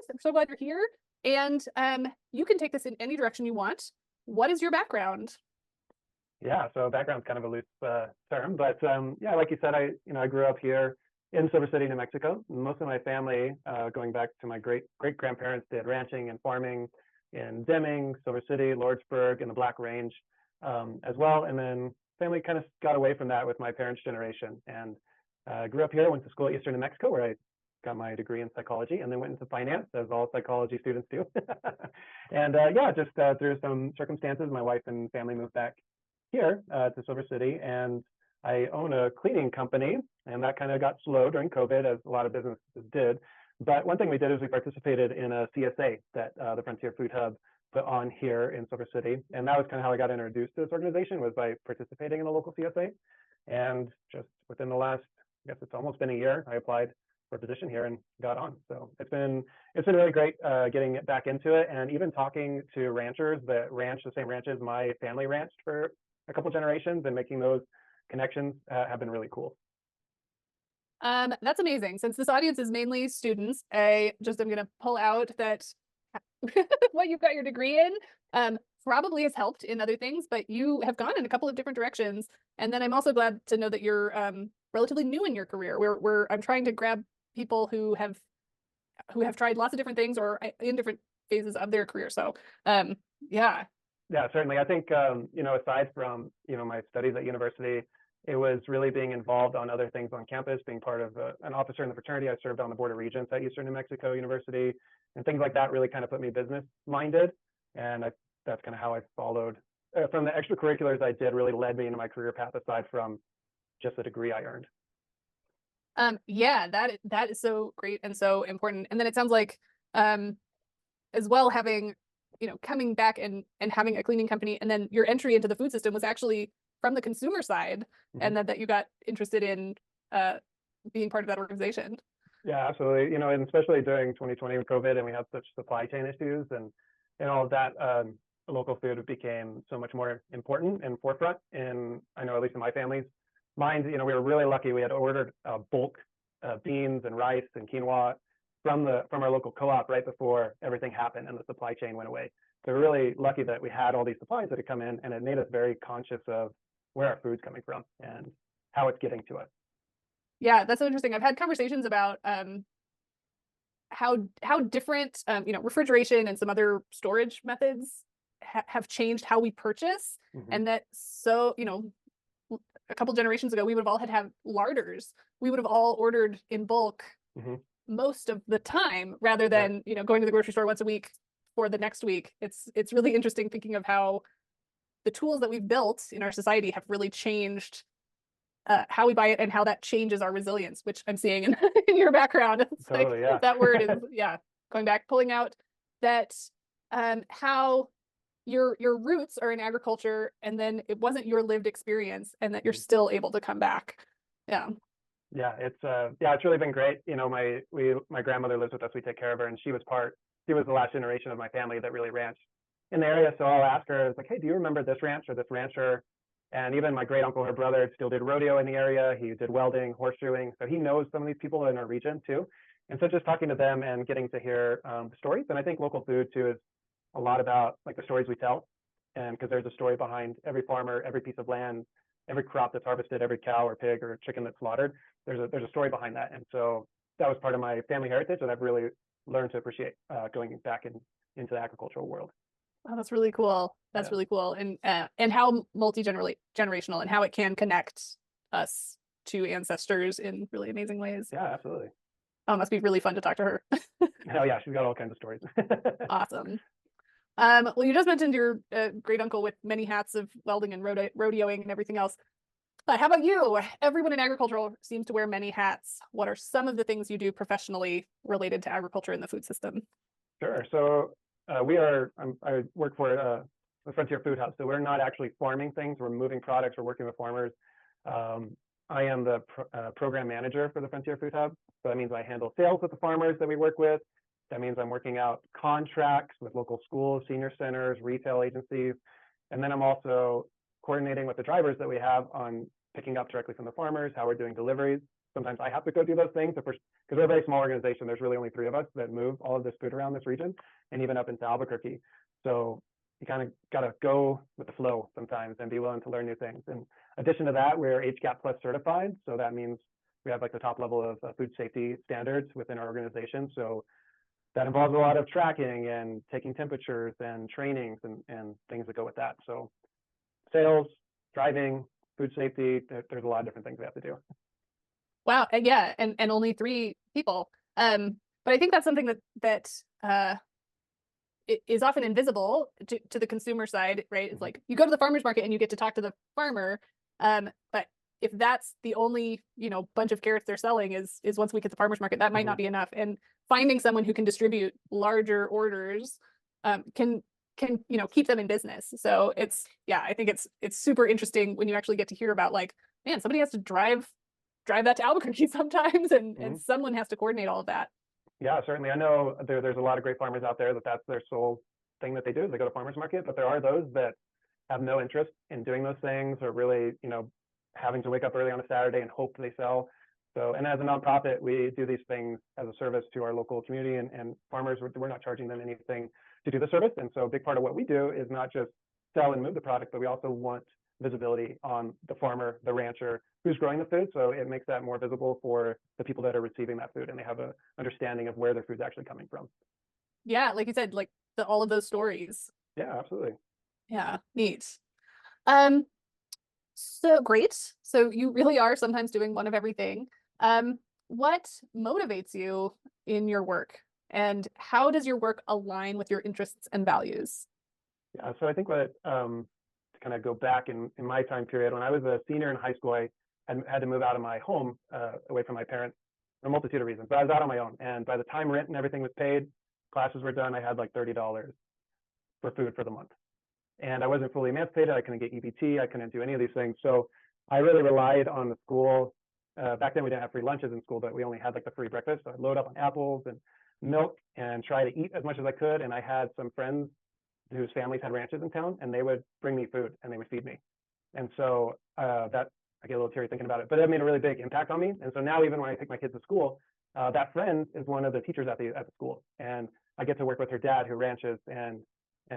I'm so glad you're here. And you can take this in any direction you want. What is your background? Yeah, so background's kind of a loose term, but yeah, like you said, I grew up here in Silver City, New Mexico. Most of my family, going back to my great grandparents, did ranching and farming in Deming, Silver City, Lordsburg, and the Black Range as well. And then family kind of got away from that with my parents' generation, and grew up here. Went to school at Eastern New Mexico, where I got my degree in psychology, and then went into finance, as all psychology students do. And yeah, just through some circumstances, my wife and family moved back here to Silver City, and I own a cleaning company, and that kind of got slow during COVID, as a lot of businesses did. But one thing we did is we participated in a CSA that the Frontier Food Hub put on here in Silver City, and that was kind of how I got introduced to this organization, was by participating in a local CSA. And just within the last, I guess it's almost been a year, I applied for a position here and got on. So it's been really great getting back into it, and even talking to ranchers that ranch the same ranches my family ranched for a couple generations, and making those connections have been really cool. That's amazing. Since this audience is mainly students, I'm going to pull out that what you've got your degree in probably has helped in other things, but you have gone in a couple of different directions. And then I'm also glad to know that you're relatively new in your career. I'm trying to grab people who have tried lots of different things or in different phases of their career. So yeah. Yeah, certainly. I think, aside from, my studies at university, it was really being involved on other things on campus, being part of an officer in the fraternity. I served on the Board of Regents at Eastern New Mexico University, and things like that really kind of put me business minded. And that's kind of how I followed from the extracurriculars I did, really led me into my career path, aside from just the degree I earned. Yeah, that is so great and so important. And then it sounds like as well, having coming back and having a cleaning company, and then your entry into the food system was actually from the consumer side, and that you got interested in being part of that organization. Yeah, absolutely. And especially during 2020 with COVID, and we had such supply chain issues and all of that, local food became so much more important and forefront. And I know, at least in my family's mind, we were really lucky. We had ordered bulk beans and rice and quinoa from our local co-op right before everything happened and the supply chain went away. So we're really lucky that we had all these supplies that had come in, and it made us very conscious of where our food's coming from and how it's getting to us. Yeah, that's so interesting. I've had conversations about how different refrigeration and some other storage methods have changed how we purchase, and that a couple generations ago we would have all had larders. We would have all ordered in bulk most of the time, rather than going to the grocery store once a week for the next week. It's really interesting thinking of how the tools that we've built in our society have really changed how we buy it, and how that changes our resilience, which I'm seeing in your background. It's totally, like, yeah. that word is going back, pulling out that how your roots are in agriculture, and then it wasn't your lived experience, and that you're still able to come back. Yeah. Yeah, it's really been great. My grandmother lives with us. We take care of her, and she was the last generation of my family that really ranched in the area. So I'll ask her, it's like, hey, do you remember this ranch or this rancher? And even my great uncle, her brother, still did rodeo in the area. He did welding, horseshoeing. So he knows some of these people in our region too. And so just talking to them and getting to hear stories. And I think local food too is a lot about like the stories we tell. And because there's a story behind every farmer, every piece of land, every crop that's harvested, every cow or pig or chicken that's slaughtered. There's a story behind that. And so that was part of my family heritage that I've really learned to appreciate going back into the agricultural world. Oh, that's really cool. That's really cool. And how multi-generational, and how it can connect us to ancestors in really amazing ways. Yeah, absolutely. Oh, it must be really fun to talk to her. Oh yeah, she's got all kinds of stories. Awesome. Well, you just mentioned your great uncle with many hats of welding and rodeoing and everything else. How about you? Everyone in agriculture seems to wear many hats. What are some of the things you do professionally related to agriculture in the food system? Sure. So I work for the Frontier Food Hub. So we're not actually farming things. We're moving products. We're working with farmers. I am the program manager for the Frontier Food Hub. So that means I handle sales with the farmers that we work with. That means I'm working out contracts with local schools, senior centers, retail agencies. And then I'm also coordinating with the drivers that we have on picking up directly from the farmers, how we're doing deliveries. sometimes I have to go do those things. Because we're a very small organization, there's really only 3 of us that move all of this food around this region and even up into Albuquerque. So you kind of got to go with the flow sometimes and be willing to learn new things. In addition to that, we're HCAP Plus certified. So that means we have like the top level of food safety standards within our organization. So that involves a lot of tracking and taking temperatures and trainings and things that go with that. So sales, driving, food safety, there's a lot of different things we have to do. Wow. Yeah. And only 3 people. But I think that's something that is often invisible to the consumer side, right? It's like you go to the farmer's market and you get to talk to the farmer. But if that's the only, bunch of carrots they're selling is once a week at the farmer's market, that might not be enough. And finding someone who can distribute larger orders can keep them in business. So I think it's super interesting when you actually get to hear about like, man, somebody has to drive that to Albuquerque sometimes, and someone has to coordinate all of that. Yeah, certainly. I know there's a lot of great farmers out there that's their sole thing that they do is they go to farmers market, but there are those that have no interest in doing those things or really, having to wake up early on a Saturday and hope they sell. So, and as a nonprofit, we do these things as a service to our local community and farmers. We're not charging them anything to do the service. And so a big part of what we do is not just sell and move the product, but we also want visibility on the farmer, the rancher, who's growing the food. So it makes that more visible for the people that are receiving that food and they have an understanding of where their food's actually coming from. Yeah, like you said, like all of those stories. Yeah, absolutely. Yeah, neat. So great. So you really are sometimes doing one of everything. What motivates you in your work, and how does your work align with your interests and values? Yeah, so I think what to kind of go back in my time period, when I was a senior in high school, I had to move out of my home away from my parents for a multitude of reasons. But I was out on my own, and by the time rent and everything was paid, classes were done, I had like $30 for food for the month. And I wasn't fully emancipated. I couldn't get EBT. I couldn't do any of these things. So I really relied on the school. Back then we didn't have free lunches in school, but we only had like the free breakfast. So I'd load up on apples and milk and try to eat as much as I could. And I had some friends whose families had ranches in town, and they would bring me food and they would feed me. And so that I get a little teary thinking about it, but that made a really big impact on me. And so now even when I take my kids to school, that friend is one of the teachers at the school, and I get to work with her dad who ranches and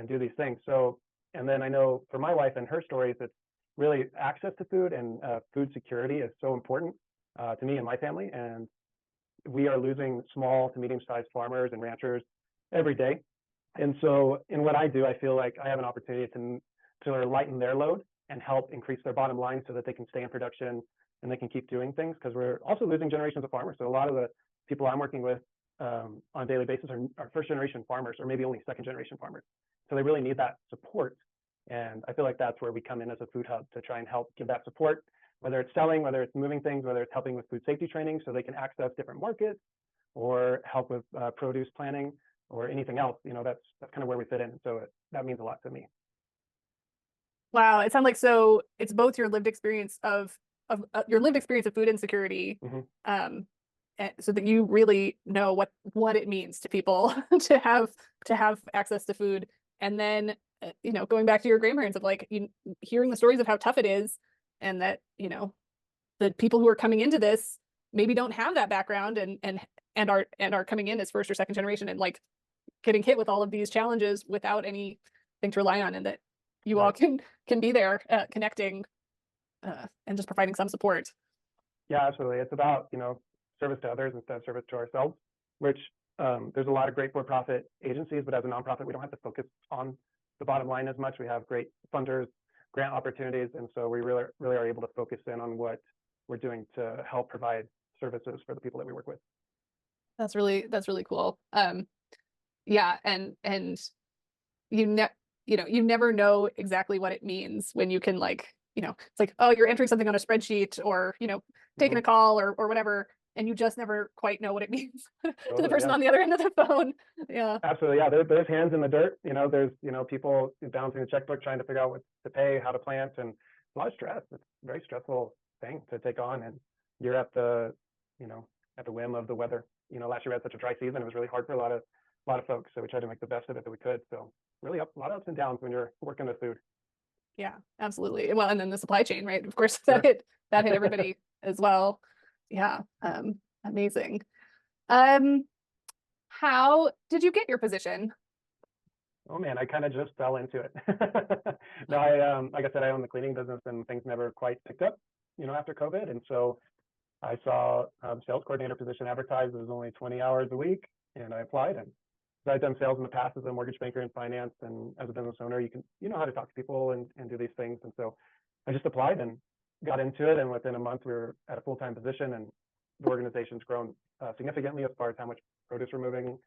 do these things. So, and then I know for my wife and her stories, it's really access to food and food security is so important to me and my family. And we are losing small to medium-sized farmers and ranchers every day. And so in what I do, I feel like I have an opportunity to lighten their load and help increase their bottom line so that they can stay in production and they can keep doing things, because we're also losing generations of farmers. So a lot of the people I'm working with on a daily basis are first generation farmers, or maybe only second generation farmers. So they really need that support. And I feel like that's where we come in as a food hub to try and help give that support, whether it's selling, whether it's moving things, whether it's helping with food safety training so they can access different markets, or help with produce planning or anything else. That's kind of where we fit in. So that means a lot to me. Wow, it sounds like so it's both your lived experience of food insecurity, so that you really know what it means to people to have access to food, and then going back to your grandparents of like hearing the stories of how tough it is, and that the people who are coming into this maybe don't have that background and are coming in as first or second generation and like getting hit with all of these challenges without anything to rely on, and that you all can be there connecting and just providing some support. Yeah, absolutely. It's about service to others instead of service to ourselves, which there's a lot of great for-profit agencies, but as a nonprofit, we don't have to focus on the bottom line as much. We have great funders, grant opportunities, and so we really are able to focus in on what we're doing to help provide services for the people that we work with. That's really cool. Yeah, and you never know exactly what it means when you can it's like, oh, you're entering something on a spreadsheet or taking a call or whatever, and you just never quite know what it means to the person on the other end of the phone. Yeah, absolutely. Yeah, there's hands in the dirt. There's people balancing the checkbook, trying to figure out what to pay, how to plant, and a lot of stress. It's a very stressful thing to take on, and you're at the whim of the weather. Last year we had such a dry season; it was really hard for a lot of folks. So we tried to make the best of it that we could. So really a lot of ups and downs when you're working with food. Yeah, absolutely. Well, and then the supply chain, right? Of course, that hit everybody as well. Yeah. Amazing. Um, how did you get your position? Oh man, I kind of just fell into it. No, like I said, I own the cleaning business, and things never quite picked up, after COVID. And so I saw sales coordinator position advertised. It was only 20 hours a week, and I applied. And so I'd done sales in the past as a mortgage banker in finance, and as a business owner, you know how to talk to people and do these things. And so I just applied and got into it. And within a month, we were at a full-time position, and the organization's grown significantly as far as how much produce we're moving,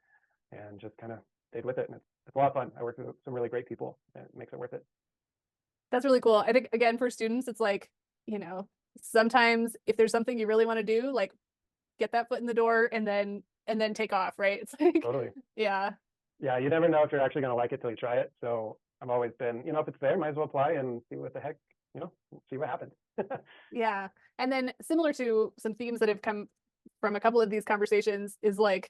and just kind of stayed with it. And it's a lot of fun. I work with some really great people, and it makes it worth it. That's really cool. I think again for students, it's like, you know, sometimes if there's something you really want to do, like get that foot in the door and then take off, right? It's like, Totally. yeah. Yeah, you never know if you're actually going to like it till you try it. So I've always been, if it's there, might as well apply and see what the heck, see what happens. Yeah. And then similar to some themes that have come from a couple of these conversations is like,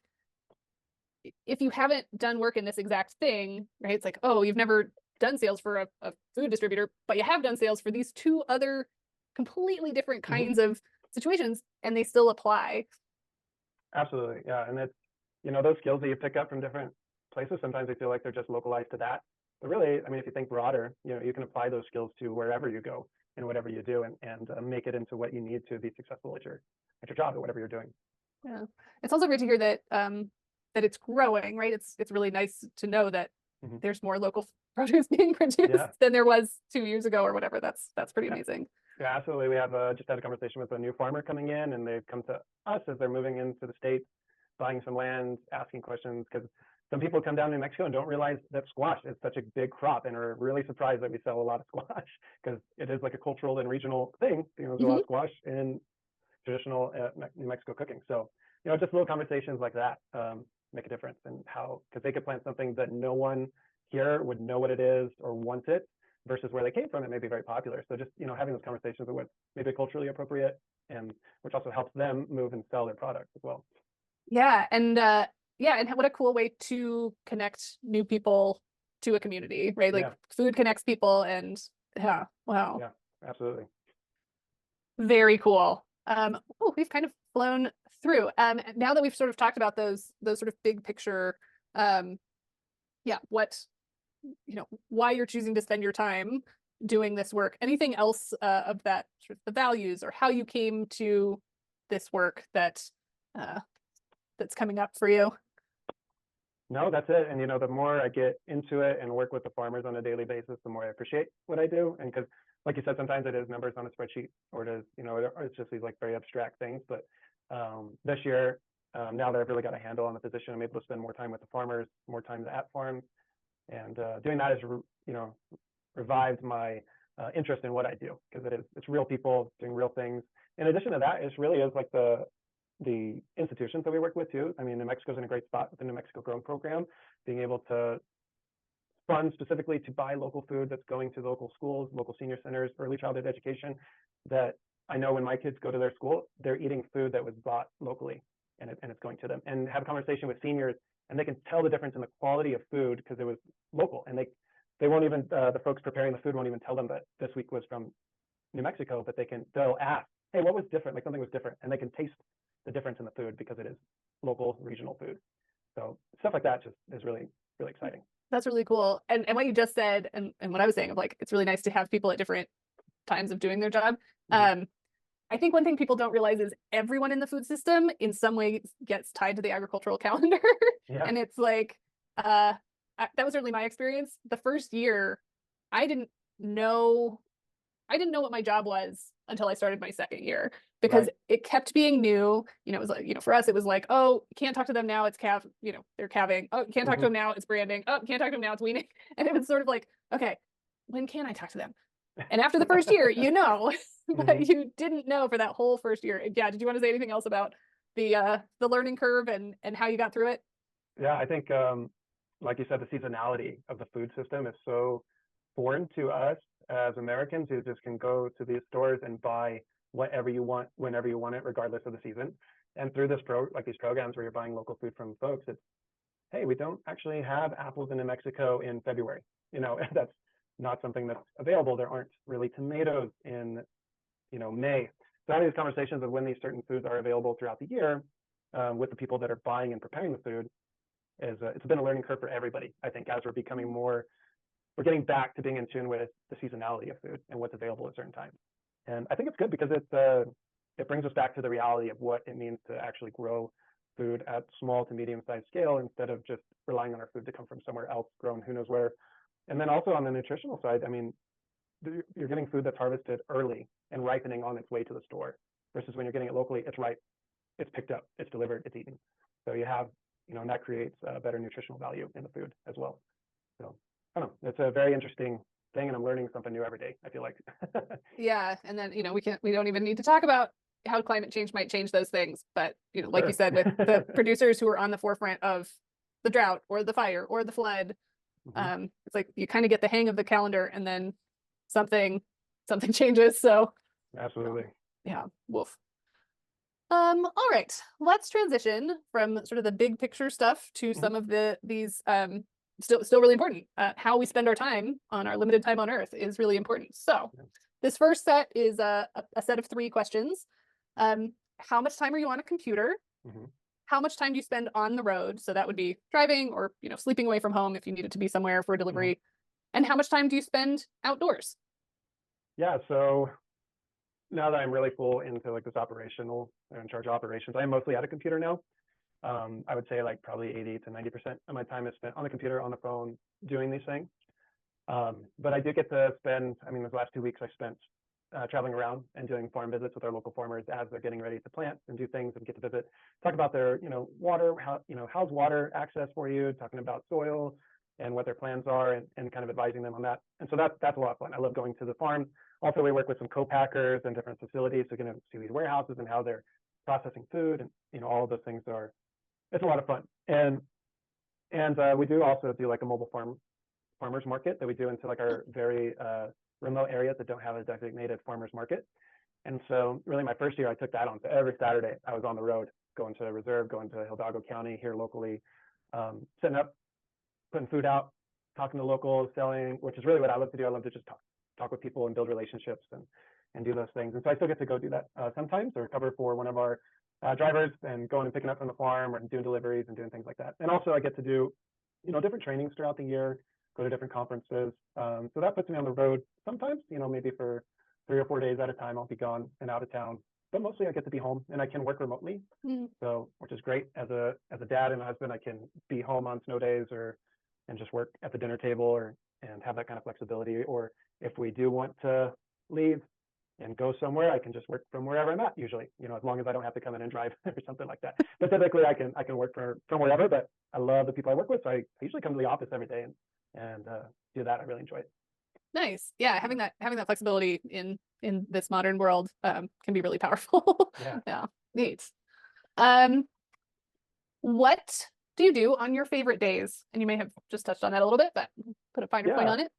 if you haven't done work in this exact thing, right? It's like, oh, you've never done sales for a food distributor, but you have done sales for these two other completely different kinds of situations, and they still apply. Absolutely. Yeah. And it's, those skills that you pick up from different places, sometimes they feel like they're just localized to that. But really, I mean, if you think broader, you can apply those skills to wherever you go and whatever you do, and make it into what you need to be successful at your job or whatever you're doing. Yeah. It's also great to hear that that it's growing, right? It's really nice to know that there's more local produce being produced than there was 2 years ago or whatever. That's pretty amazing. Yeah, absolutely. We have just had a conversation with a new farmer coming in, and they've come to us as they're moving into the state, buying some land, asking questions, because some people come down to New Mexico and don't realize that squash is such a big crop, and are really surprised that we sell a lot of squash, because it is like a cultural and regional thing. There's a lot of squash in traditional New Mexico cooking. So, just little conversations like that make a difference in how, because they could plant something that no one here would know what it is or want it, versus where they came from, it may be very popular. So just, having those conversations of what's maybe culturally appropriate, and which also helps them move and sell their products as well. Yeah. And what a cool way to connect new people to a community, right? Like food connects people, and yeah, wow. Yeah, absolutely. Very cool. Oh, we've kind of flown through. Now that we've sort of talked about those sort of big picture, what, why you're choosing to spend your time doing this work. Anything else of that, sort of the values or how you came to this work that's coming up for you? No, that's it. And the more I get into it and work with the farmers on a daily basis, the more I appreciate what I do. And because, like you said, sometimes it is numbers on a spreadsheet, or it is, or it's just these like very abstract things. But this year, now that I've really got a handle on the position, I'm able to spend more time with the farmers, more time at farms, and doing that has, revived my interest in what I do, because it's real people doing real things. In addition to that, it really is like the institutions that we work with too. I mean, New Mexico's in a great spot with the New Mexico Grown Program, being able to fund specifically to buy local food that's going to local schools, local senior centers, early childhood education, that I know when my kids go to their school, they're eating food that was bought locally, and it's going to them. And have a conversation with seniors, and they can tell the difference in the quality of food because it was local. And they won't even, the folks preparing the food won't even tell them that this week was from New Mexico, but they'll ask, hey, what was different? Like something was different, and they can taste the difference in the food because it is local, regional food. So stuff like that just is really, really exciting. That's really cool. And what you just said, and what I was saying of like, it's really nice to have people at different times of doing their job. I think one thing people don't realize is everyone in the food system in some way gets tied to the agricultural calendar. And it's like, that was certainly my experience. The first year, I didn't know what my job was until I started my second year, because it kept being new. It was like, for us, it was like, oh, you can't talk to them now, it's they're calving. Oh, you can't talk to them now, it's branding. Oh, you can't talk to them now, it's weaning. And it was sort of like, okay, when can I talk to them? And after the first year, but you didn't know for that whole first year. Yeah. Did you want to say anything else about the learning curve and how you got through it? Yeah, I think, like you said, the seasonality of the food system is so foreign to us as Americans, who just can go to these stores and buy whatever you want, whenever you want it, regardless of the season. And through these programs where you're buying local food from folks, it's, hey, we don't actually have apples in New Mexico in February. That's not something that's available. There aren't really tomatoes in, May. So having these conversations of when these certain foods are available throughout the year with the people that are buying and preparing the food is it's been a learning curve for everybody. I think as we're becoming more, we're getting back to being in tune with the seasonality of food and what's available at certain times. And I think it's good because it brings us back to the reality of what it means to actually grow food at small to medium sized scale instead of just relying on our food to come from somewhere else, grown who knows where. And then also on the nutritional side, I mean, you're getting food that's harvested early and ripening on its way to the store versus when you're getting it locally, it's ripe, it's picked up, it's delivered, it's eaten. So you have, and that creates a better nutritional value in the food as well. So I don't know, it's a very interesting thing, and I'm learning something new every day, I feel like. Yeah. And then, we don't even need to talk about how climate change might change those things. But, like you said, with the producers who are on the forefront of the drought or the fire or the flood, it's like you kind of get the hang of the calendar and then something changes. So absolutely. Yeah. Woof. All right, let's transition from sort of the big picture stuff to some of these still really important. How we spend our time on our limited time on Earth is really important. So this first set is a set of 3 questions. How much time are you on a computer? How much time do you spend on the road? So that would be driving or sleeping away from home if you needed to be somewhere for a delivery. And how much time do you spend outdoors? Yeah, so now that I'm really full into like this operational, in charge of operations, I'm mostly at a computer now. I would say like probably 80 to 90% of my time is spent on the computer, on the phone, doing these things. But I do get to spend, I mean, those last 2 weeks I spent traveling around and doing farm visits with our local farmers as they're getting ready to plant and do things, and get to visit, talk about their, water, how's water access for you, talking about soil and what their plans are, and kind of advising them on that. And so that's a lot of fun. I love going to the farm. Also, we work with some co-packers and different facilities, so going to see these warehouses and how they're processing food, and all of those things it's a lot of fun. And we do also do like a mobile farmers market that we do into like our very remote areas that don't have a designated farmers market. And so really my first year I took that on. So every Saturday I was on the road, going to Reserve, going to Hidalgo County here locally, setting up, putting food out, talking to locals, selling, which is really what I love to do. I love to just talk with people and build relationships and do those things. And so I still get to go do that sometimes, or cover for one of our drivers and going and picking up from the farm or doing deliveries and doing things like that. And also I get to do, different trainings throughout the year, go to different conferences. So that puts me on the road sometimes, maybe for 3 or 4 days at a time. I'll be gone and out of town, but mostly I get to be home and I can work remotely. So, which is great. As a dad and a husband, I can be home on snow days and just work at the dinner table and have that kind of flexibility. Or if we do want to leave and go somewhere, I can just work from wherever I'm at usually, as long as I don't have to come in and drive or something like that. But typically I can work from wherever, but I love the people I work with. So I usually come to the office every day and do that. I really enjoy it. Nice. Yeah. Having that flexibility in this modern world can be really powerful. Yeah. Neat. What do you do on your favorite days? And you may have just touched on that a little bit, but put a finer point on it.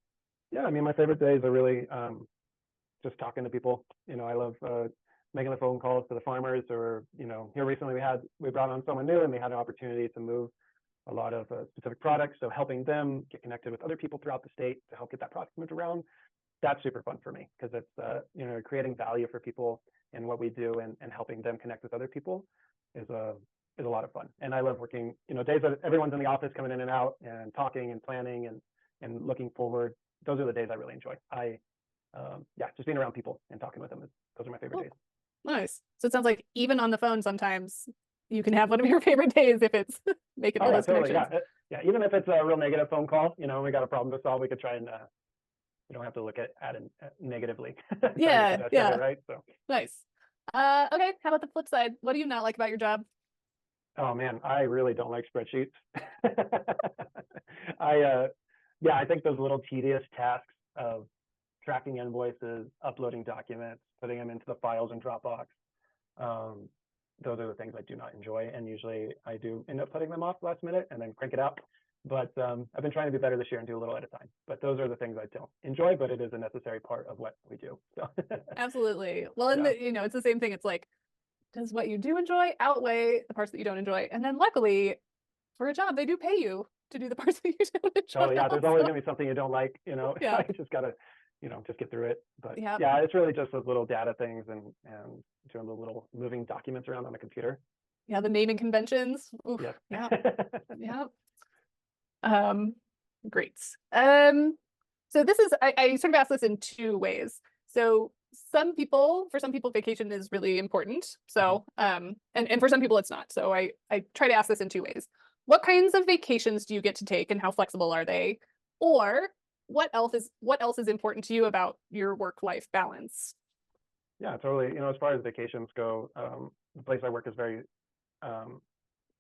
Yeah. I mean, my favorite days are really just talking to people. I love making the phone calls to the farmers, or, here recently we brought on someone new and they had an opportunity to move a lot of specific products. So helping them get connected with other people throughout the state to help get that product moved around. That's super fun for me because it's, creating value for people in what we do and helping them connect with other people is a lot of fun. And I love working, days that everyone's in the office coming in and out and talking and planning and looking forward. Those are the days I really enjoy. Just being around people and talking with them. Those are my favorite days. Nice. So it sounds like even on the phone, sometimes you can have one of your favorite days if it's making all those totally, connections. Yeah. Even if it's a real negative phone call, we got a problem to solve, we could try and we don't have to look at it negatively. Yeah. Right. So nice. Okay. How about the flip side? What do you not like about your job? Oh man, I really don't like spreadsheets. I think those little tedious tasks of tracking invoices, uploading documents, putting them into the files in Dropbox. Those are the things I do not enjoy. And usually I do end up putting them off last minute and then crank it out. But I've been trying to be better this year and do a little at a time. But those are the things I don't enjoy, but it is a necessary part of what we do. So. Absolutely. Well, and it's the same thing. It's like, does what you do enjoy outweigh the parts that you don't enjoy? And then luckily for a job, they do pay you to do the parts that you don't enjoy. Oh yeah, there's always gonna be something you don't like, Yeah. I just gotta just get through it. But Yeah. yeah, it's really just those little data things and doing the little moving documents around on the computer. Yeah. The naming conventions. Oof, Yes. yeah. Yeah. Um, great. So this is, I sort of asked this in two ways. So for some people, vacation is really important. Mhm. So, and for some people it's not. So I try to ask this in two ways. What kinds of vacations do you get to take and how flexible are they? Or what else is important to you about your work-life balance? Yeah, totally. As far as vacations go, the place I work is very um,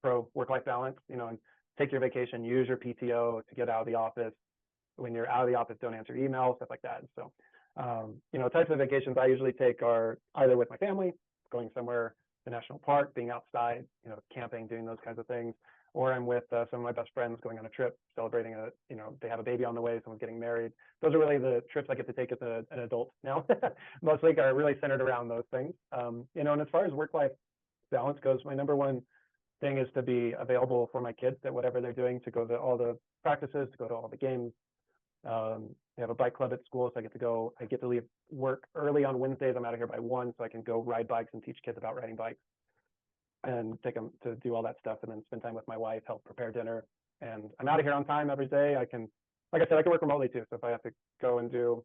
pro work-life balance, and take your vacation, use your PTO to get out of the office. When you're out of the office, don't answer emails, stuff like that. So, types of vacations I usually take are either with my family, going somewhere, the national park, being outside, camping, doing those kinds of things, or I'm with some of my best friends going on a trip, celebrating they have a baby on the way, someone's getting married. Those are really the trips I get to take as an adult now. Mostly are really centered around those things. And as far as work-life balance goes, my number one thing is to be available for my kids at whatever they're doing, to go to all the practices, to go to all the games. They have a bike club at school, so I get to leave work early on Wednesdays. I'm out of here by 1, so I can go ride bikes and teach kids about riding bikes and take them to do all that stuff, and then spend time with my wife, help prepare dinner. And I'm out of here on time every day. Like I said, I can work remotely too. So if I have to go and so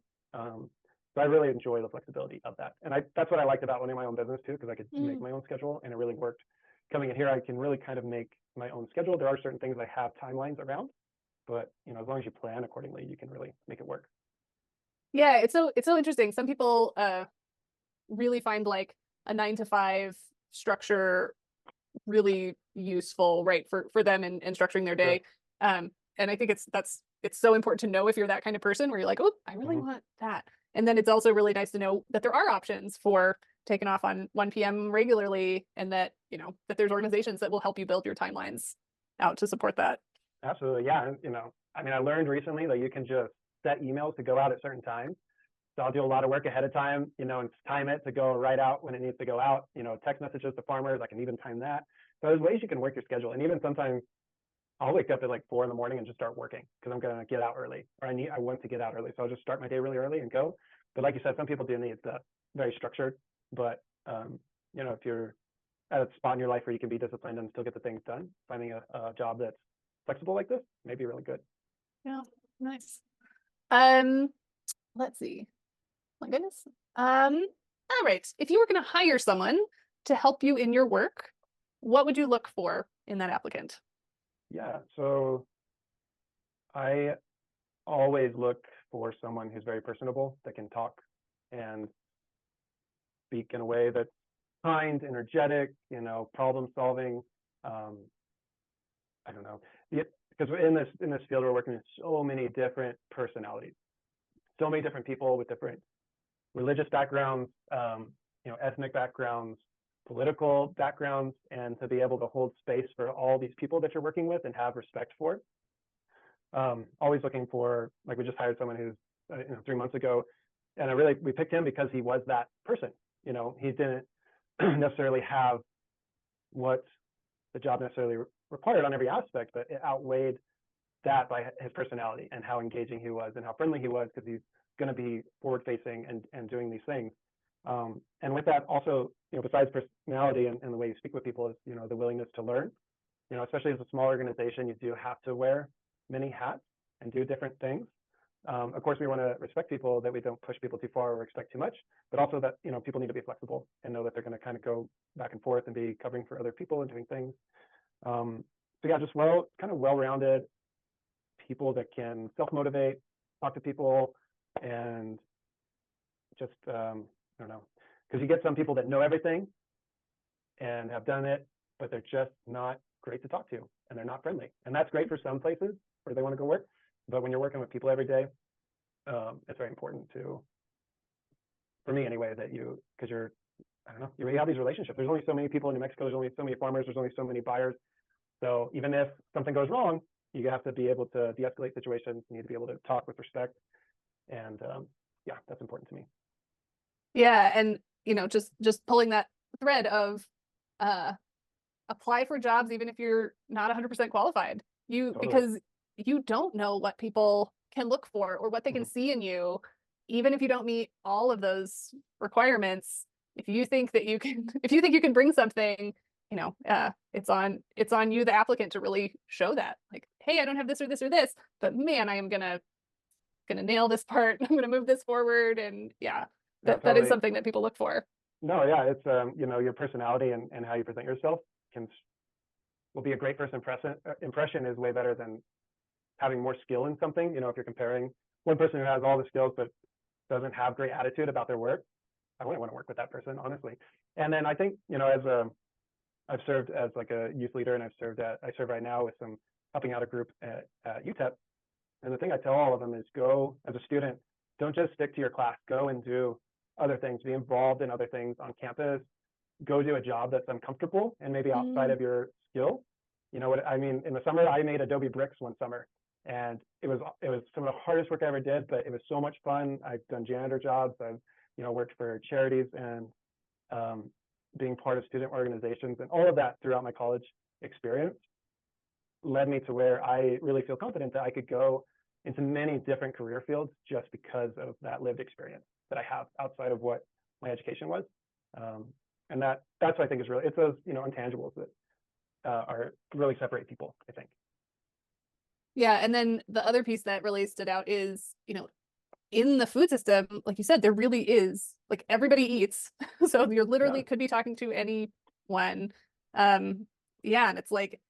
I really enjoy the flexibility of that. And that's what I liked about owning my own business too, because I could make Mm. my own schedule, and it really worked. Coming in here, I can really kind of make my own schedule. There are certain things I have timelines around, but as long as you plan accordingly, you can really make it work. Yeah, it's so interesting. Some people really find like a 9 to 5 structure really useful, right, for them in structuring their Sure. day. And I think it's so important to know if you're that kind of person where you're like, oh, I really Hmm. want that. And then it's also really nice to know that there are options for taking off on 1 p.m. regularly, and that, that there's organizations that will help you build your timelines out to support that. Absolutely. Yeah. And, I learned recently that you can just set emails to go out at certain times. So I'll do a lot of work ahead of time, and time it to go right out when it needs to go out. Text messages to farmers, I can even time that. So there's ways you can work your schedule. And even sometimes I'll wake up at like 4 in the morning and just start working because I'm going to get out early, or I want to get out early. So I'll just start my day really early and go. But like you said, some people do need the very structured. But if you're at a spot in your life where you can be disciplined and still get the things done, finding a job that's flexible like this may be really good. Yeah, nice. Um, let's see. My goodness. All right. If you were going to hire someone to help you in your work, what would you look for in that applicant? Yeah. So I always look for someone who's very personable, that can talk and speak in a way that's kind, energetic, problem solving. Um, I don't know, because in this field we're working with so many different personalities, so many different people with different religious backgrounds, ethnic backgrounds, political backgrounds, and to be able to hold space for all these people that you're working with and have respect for. Always looking for, like, we just hired someone who's 3 months ago, and we picked him because he was that person. He didn't necessarily have what the job necessarily required on every aspect, but it outweighed that by his personality and how engaging he was and how friendly he was, because he's going to be forward facing and doing these things. And with that also, besides personality and the way you speak with people, is the willingness to learn. Especially as a small organization, you do have to wear many hats and do different things. Of course, we want to respect people, that we don't push people too far or expect too much, but also that people need to be flexible and know that they're going to kind of go back and forth and be covering for other people and doing things. So yeah, just kind of well-rounded people that can self-motivate, talk to people, and just I don't know, because you get some people that know everything and have done it, but they're just not great to talk to, and they're not friendly. And that's great for some places where they want to go work, but when you're working with people every day, it's very important for me anyway, that because I don't know, you have these relationships. There's only so many people in New Mexico. There's only so many farmers. There's only so many buyers. So even if something goes wrong, you have to be able to de-escalate situations. You need to be able to talk with respect, and yeah, that's important to me. Yeah, and just pulling that thread of uh apply for jobs even if you're not 100% qualified. Totally. Because you don't know what people can look for or what they can Mhm. see in you, even if you don't meet all of those requirements, if you think that you can, if you think you can bring something, it's on you, the applicant, to really show that, like, hey, I don't have this or this or this, but man, I am gonna nail this part. I'm gonna move this forward, and yeah, Yeah, that is totally. something that people look for. No, yeah, it's your personality and how you present yourself can will be a great first impression is way better than having more skill in something. If you're comparing one person who has all the skills but doesn't have great attitude about their work, I wouldn't want to work with that person, honestly. And then I think, as I've served as like a youth leader, and I serve right now with some helping out a group at UTEP. And the thing I tell all of them is, go as a student, don't just stick to your class, go and do other things, be involved in other things on campus, go do a job that's uncomfortable and maybe outside Mm, of your skill. You know what I mean? In the summer, I made Adobe bricks one summer, and it was some of the hardest work I ever did, but it was so much fun. I've done janitor jobs. I've worked for charities and um, being part of student organizations, and all of that throughout my college experience led me to where I really feel confident that I could go into many different career fields just because of that lived experience that I have outside of what my education was. Um, and that's what I think is really, it's those intangibles that are really separate people, I think. yeah, and then the other piece that really stood out is, in the food system, like you said, there really is, like, everybody eats. So you're Yeah, literally could be talking to anyone. Um, yeah, and it's like,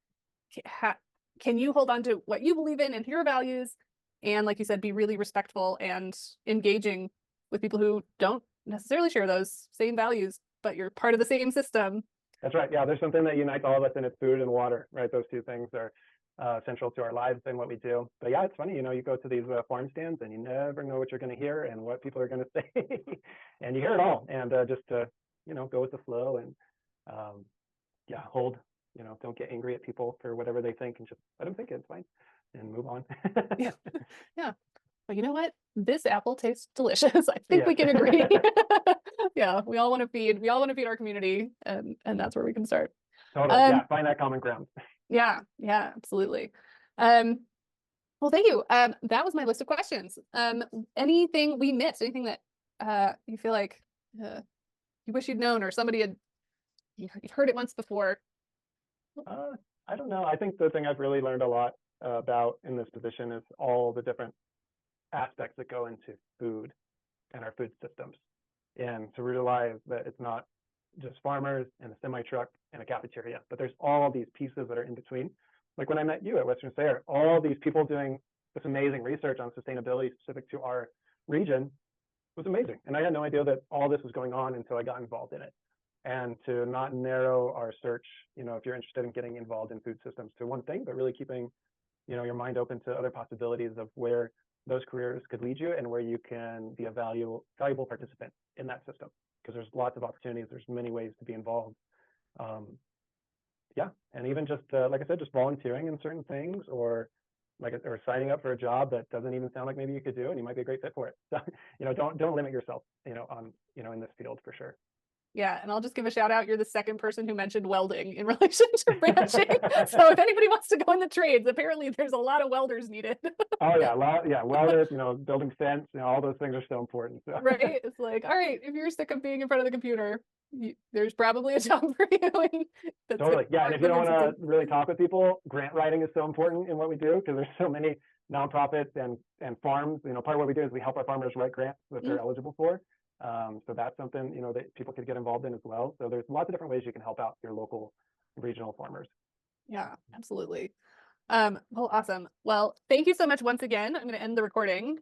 ha can you hold on to what you believe in and your values? And like you said, be really respectful and engaging with people who don't necessarily share those same values, but you're part of the same system. that's right. Yeah, there's something that unites all of us, and it's food and water, right? Those two things are central to our lives and what we do. But yeah, it's funny, you go to these farm stands and you never know what you're going to hear and what people are going to say, and you hear it all. And just to go with the flow and yeah, don't get angry at people for whatever they think, and just let them think it. It's fine, and move on. Yeah. Yeah. But you know what? This apple tastes delicious. I think Yes. we can agree. Yeah, we all want to feed our community, and that's where we can start. Totally. Um, Yeah, find that common ground. yeah, yeah, absolutely. Um, well, thank you. That was my list of questions. Anything we missed? Anything that you feel like you wish you'd known, or somebody had you've heard it once before? Uh, I don't know. I think the thing I've really learned a lot about in this position is all the different aspects that go into food and our food systems, and to realize that it's not just farmers and a semi truck and a cafeteria, but there's all these pieces that are in between. Like when I met you at Western Stair, all these people doing this amazing research on sustainability specific to our region was amazing. And I had no idea that all this was going on until I got involved in it. And to not narrow our search, if you're interested in getting involved in food systems, to one thing, but really keeping, your mind open to other possibilities of where those careers could lead you and where you can be a valuable participant in that system. Because there's lots of opportunities. There's many ways to be involved. Um, yeah, and even just like I said, just volunteering in certain things, or or signing up for a job that doesn't even sound like maybe you could do, and you might be a great fit for it. So don't limit yourself, on in this field for sure. Yeah, and I'll just give a shout out. You're the second person who mentioned welding in relation to branching. So if anybody wants to go in the trades, apparently there's a lot of welders needed. Oh yeah, yeah, welders, building fence, all those things are so important. So. Right? It's like, all right, if you're sick of being in front of the computer, there's probably a job for you, and that's Totally. Yeah, and if you don't want to something. really talk with people, grant writing is so important in what we do, because there's so many nonprofits and farms. Part of what we do is we help our farmers write grants that they're eligible for. So that's something that people could get involved in as well. So there's lots of different ways you can help out your local regional farmers. Yeah, absolutely. Well, awesome. Well, thank you so much once again. I'm going to end the recording.